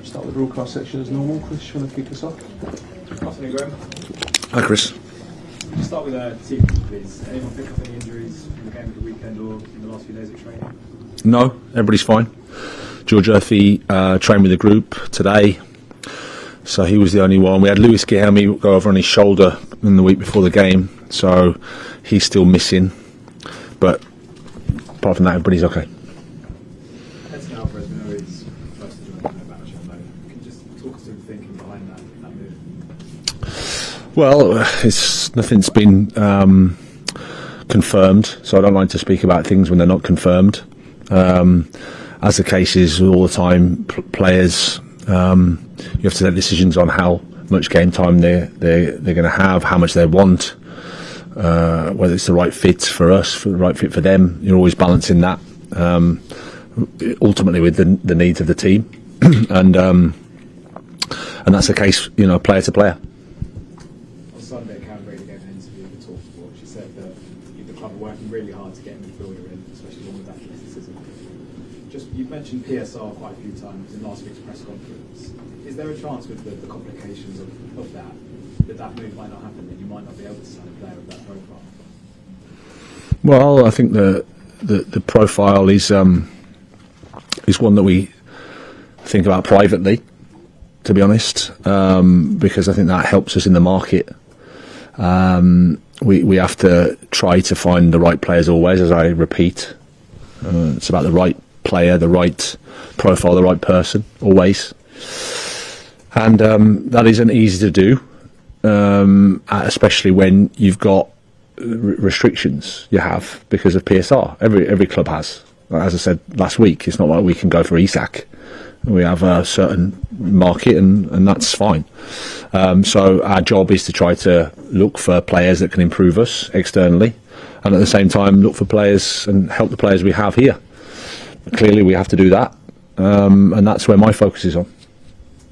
Start with the broadcast section as normal. Chris, you want to kick us off? Afternoon, Graham. Hi, Chris. Just start with a team, please. Anyone pick up any injuries from the game of the weekend or in the last few days of training? No, everybody's fine. George Earthy trained with the group today, so he was the only one. We had Lewis Guilherme go over on his shoulder in the week before the game, so he's still missing. But apart from that, everybody's okay. Edson Alvarez, we know he's first to join the match. Can you just talk us through the thinking behind that move? Well, nothing's been confirmed, so I don't like to speak about things when they're not confirmed. As the case is all the time, players, you have to take decisions on how much game time they're going to have, how much they want. whether it's the right fit for us, for the right fit for them. You're always balancing that, ultimately with the needs of the team, and that's the case, player to player. On Sunday, Karen Brady gave an interview with Talksport. She said that the club are working really hard to get a midfielder in, especially one with athleticism. You've mentioned PSR quite a few times in last week's press conference. Is there a chance with the complications of that move might not happen, that you might not be able to sign a player of that profile? Well, I think the profile is one that we think about privately, to be honest, because I think that helps us in the market. We have to try to find the right players always, as I repeat. It's about the right player, the right profile, the right person, always. And that isn't easy to do, especially when you've got restrictions you have because of PSR. Every club has. As I said last week, it's not like we can go for Isak. We have a certain market, and that's fine. So our job is to try to look for players that can improve us externally, and at the same time look for players and help the players we have here. Clearly we have to do that, and that's where my focus is on.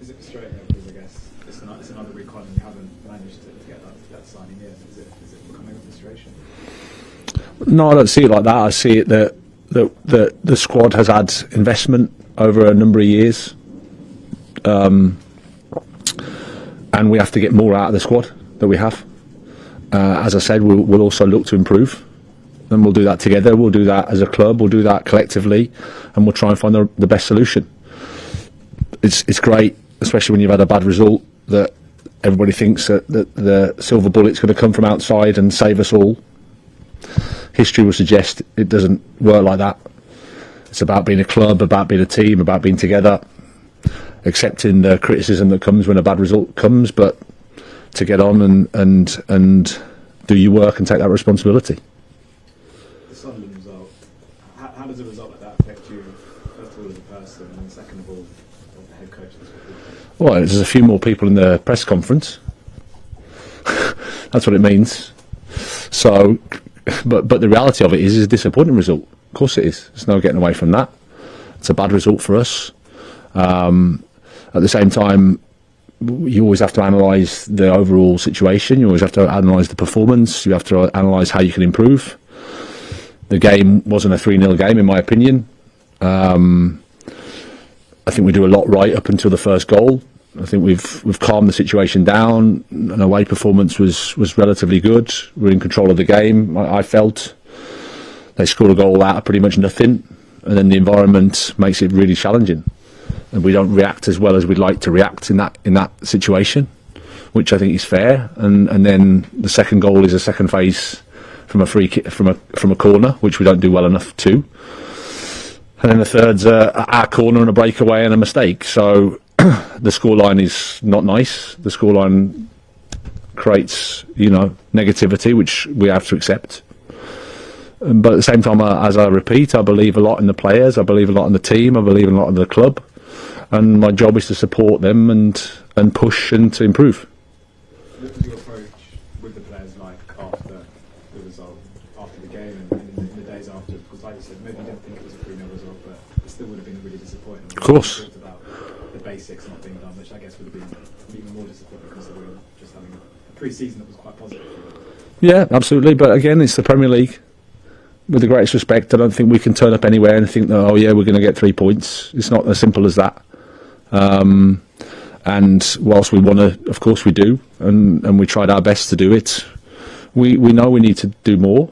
Is it frustrating, because I guess it's another week on and you haven't managed to get that signing in? Is it becoming a frustration? No, I don't see it like that. I see it that the squad has had investment over a number of years, and we have to get more out of the squad that we have. As I said, we'll also look to improve, and we'll do that together. We'll do that as a club. We'll do that collectively, and we'll try and find the best solution. It's great, especially when you've had a bad result, that everybody thinks that the silver bullet's going to come from outside and save us all. History will suggest it doesn't work like that. It's about being a club, about being a team, about being together, accepting the criticism that comes when a bad result comes, but to get on and do your work and take that responsibility. The Sunderland result, how does a result like that affect you, first of all as a person, and second of all as the head coach of this football? Well, there's a few more people in the press conference. That's what it means. So, but the reality of it is a disappointing result. Of course it is. There's no getting away from that. It's a bad result for us. At the same time, you always have to analyse the overall situation. You always have to analyse the performance. You have to analyse how you can improve. The game wasn't a 3-0 game, in my opinion. I think we do a lot right up until the first goal. I think we've calmed the situation down. An away performance was relatively good. We're in control of the game, I felt. They scored a goal out of pretty much nothing, and then the environment makes it really challenging, and we don't react as well as we'd like to react in that situation, which I think is fair. And then the second goal is a second phase from a free kick from a corner, which we don't do well enough to, and then the third's our corner and a breakaway and a mistake. So the scoreline is not nice. The scoreline creates negativity, which we have to accept. But at the same time, as I repeat, I believe a lot in the players, I believe a lot in the team, I believe a lot in the club, and my job is to support them and push and to improve. What was your approach with the players like after the result, after the game, and in the days after? Because like you said, maybe you didn't think it was a 3-0 result, but it still would have been really disappointing. Of course. You talked about the basics not being done, which I guess would have been even more disappointing because we were just having a pre-season that was quite positive. Yeah, absolutely. But again, it's the Premier League. With the greatest respect, I don't think we can turn up anywhere and think that, oh yeah, we're going to get 3 points. It's not as simple as that. And whilst we want to, of course we do, and we tried our best to do it, we know we need to do more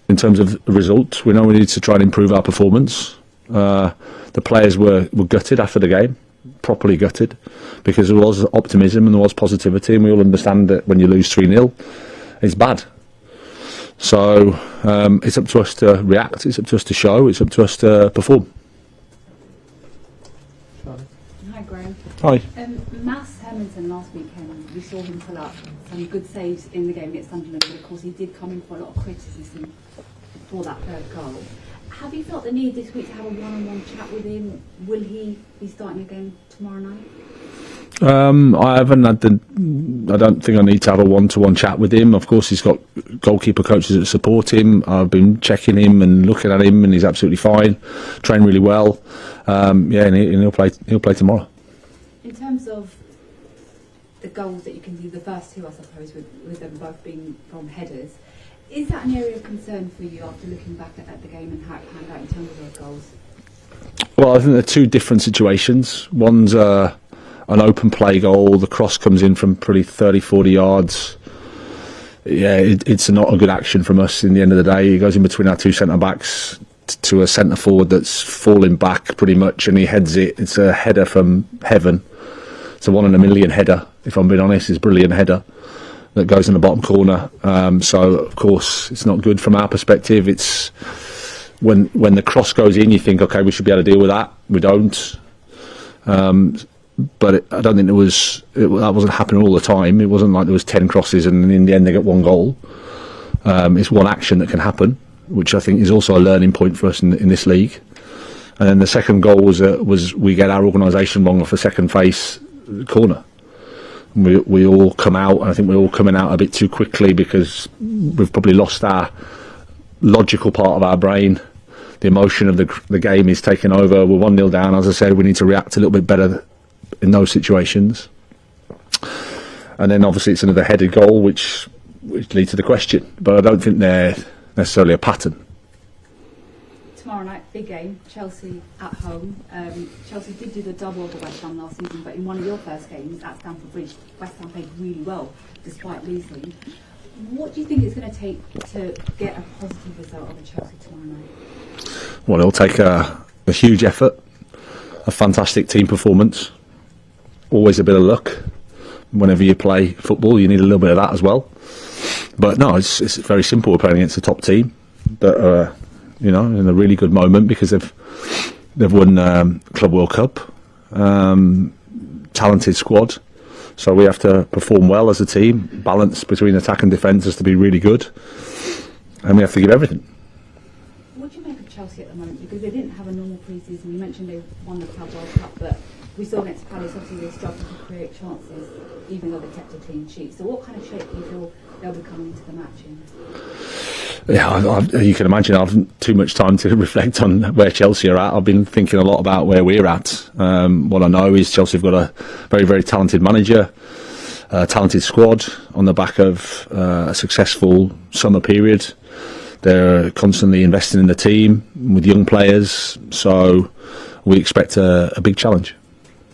in terms of results. We know we need to try and improve our performance. The players were gutted after the game, properly gutted, because there was optimism and there was positivity, and we all understand that when you lose 3-0, it's bad. So it's up to us to react, it's up to us to show, it's up to us to perform. Hi Graham. Hi. Mass Hermanson last weekend, we saw him pull up some good saves in the game against Sunderland, but of course he did come in for a lot of criticism for that third goal. Have you felt the need this week to have a one-on-one chat with him? Will he be starting again tomorrow night? I haven't had I don't think I need to have a one-to-one chat with him. Of course, he's got goalkeeper coaches that support him. I've been checking him and looking at him, and he's absolutely fine. Trained really well. And he'll play. He'll play tomorrow. In terms of the goals that you can see, the first two, I suppose, with them both being from headers, is that an area of concern for you after looking back at the game and how it panned out in terms of those goals? Well, I think they're two different situations. One's an open play goal. The cross comes in from pretty 30, 40 yards. Yeah, it's not a good action from us in the end of the day. It goes in between our two centre-backs to a centre-forward that's falling back pretty much, and he heads it. It's a header from heaven. It's a 1 in a million header, if I'm being honest. It's a brilliant header that goes in the bottom corner. So, of course, it's not good from our perspective. It's when the cross goes in, you think, OK, we should be able to deal with that. We don't. But I don't think that wasn't happening all the time. It wasn't like there was 10 crosses and in the end they get one goal. It's one action that can happen, which I think is also a learning point for us in this league. And then the second goal was we get our organisation wrong off a second face corner. We all come out, and I think we're all coming out a bit too quickly because we've probably lost our logical part of our brain. The emotion of the game is taking over. We're 1-0 down. As I said, we need to react a little bit better in those situations. And then obviously it's another headed goal which leads to the question, but I don't think they're necessarily a pattern. Tomorrow night, big game, Chelsea at home. Chelsea did do the double of the West Ham last season, but in one of your first games at Stamford Bridge, West Ham played really well despite losing. What do you think it's going to take to get a positive result over Chelsea tomorrow night? Well, it'll take a huge effort, a fantastic team performance, always a bit of luck. Whenever you play football, you need a little bit of that as well. But no, it's very simple. We're playing against a top team that are, in a really good moment because they've won Club World Cup, talented squad. So we have to perform well as a team. Balance between attack and defence has to be really good, and we have to give everything. What do you make of Chelsea at the moment? Because they didn't have a normal pre-season. You mentioned they won the Club World Cup, but we saw against Palace, obviously they struggled to create chances, even though they kept a clean sheet. So what kind of shape do you feel they'll be coming into the match in? Yeah, you can imagine I've had too much time to reflect on where Chelsea are at. I've been thinking a lot about where we're at. What I know is Chelsea have got a very, very talented manager, a talented squad on the back of a successful summer period. They're constantly investing in the team with young players, so we expect a big challenge.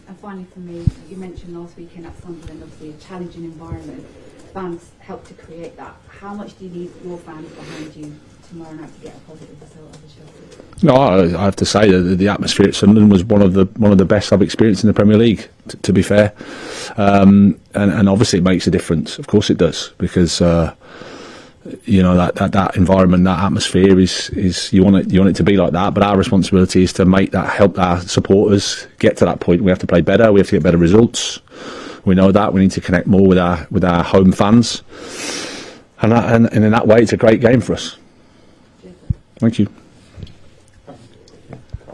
And finally for me, you mentioned last weekend at Sunderland, obviously a challenging environment. Fans help to create that. How much do you need your fans behind you tomorrow night to get a positive result over Chelsea? No, I have to say that the atmosphere at Sunderland was one of the best I've experienced in the Premier League. To be fair, and obviously it makes a difference. Of course it does, because that environment, that atmosphere is you want it to be like that. But our responsibility is to help our supporters get to that point. We have to play better. We have to get better results. We know that we need to connect more with our home fans, and in that way, it's a great game for us. Thank you.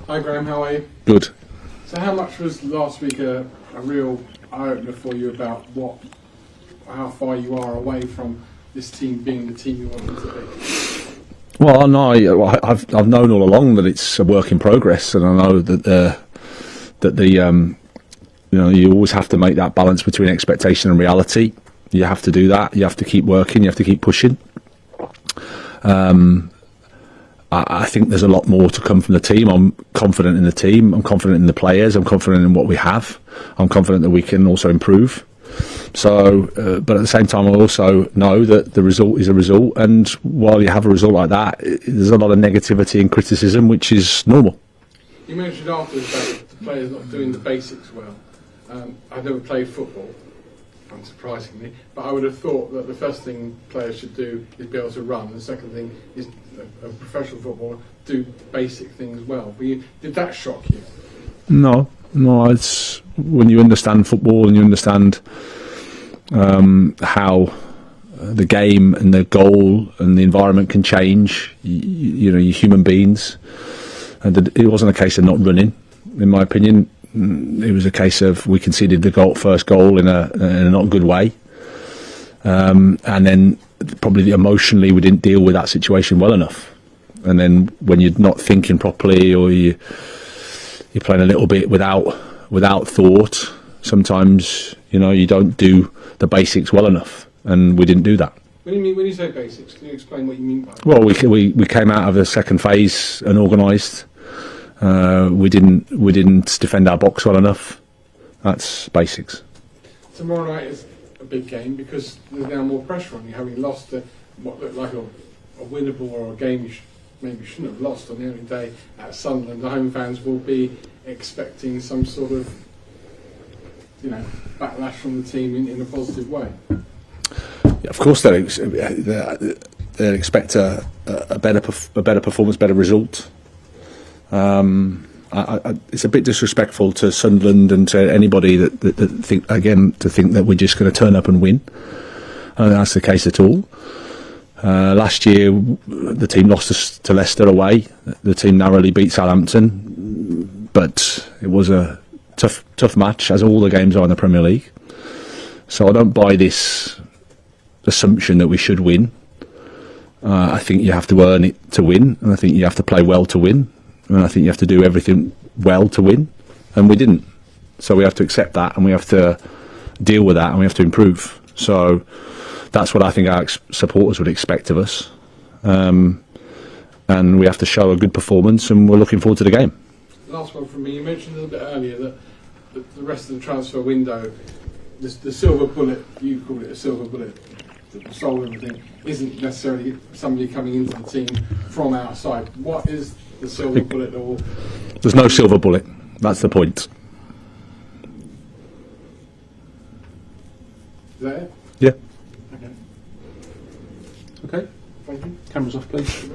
Hi Graham, how are you? Good. So how much was last week a real eye-opener for you about how far you are away from this team being the team you want them to be? Well, no, I've known all along that it's a work in progress, and I know that you always have to make that balance between expectation and reality. You have to do that. You have to keep working. You have to keep pushing. I think there's a lot more to come from the team. I'm confident in the team. I'm confident in the players. I'm confident in what we have. I'm confident that we can also improve. So, but at the same time, I also know that the result is a result. And while you have a result like that, there's a lot of negativity and criticism, which is normal. You mentioned afterwards about the players not doing the basics well. I've never played football, unsurprisingly, but I would have thought that the first thing players should do is be able to run. The second thing is a professional footballer do basic things well. Did that shock you? No. It's when you understand football and you understand how the game and the goal and the environment can change. You're human beings, and it wasn't a case of not running. In my opinion, It was a case of we conceded the first goal in a not good way, and then probably emotionally we didn't deal with that situation well enough. And then when you're not thinking properly, or you're playing a little bit without thought, sometimes you don't do the basics well enough, and we didn't do that. When you say basics, can you explain what you mean by that? Well, we came out of the second phase unorganised. We didn't defend our box well enough. That's basics. Tomorrow night is a big game because there's now more pressure on you, having lost what looked like a winnable or a game you maybe shouldn't have lost on the only day at Sunderland. The home fans will be expecting some sort of backlash from the team in a positive way. Yeah, of course, they'll expect a better performance, better result. It's a bit disrespectful to Sunderland and to anybody that think that we're just going to turn up and win. I don't think that's the case at all. Last year, the team lost to Leicester away. The team narrowly beat Southampton, but it was a tough match, as all the games are in the Premier League. So I don't buy this assumption that we should win. I think you have to earn it to win, and I think you have to play well to win, and I think you have to do everything well to win, and we didn't. So we have to accept that, and we have to deal with that, and we have to improve. So that's what I think our supporters would expect of us, and we have to show a good performance, and we're looking forward to the game. Last one from me. You mentioned a little bit earlier that the rest of the transfer window, the silver bullet, you call it a silver bullet, that will solve everything, isn't necessarily somebody coming into the team from outside. What is the silver bullet? Or there's no silver bullet. That's the point. Is that it? Yeah. Okay. Okay, Thank you. cameras off, please.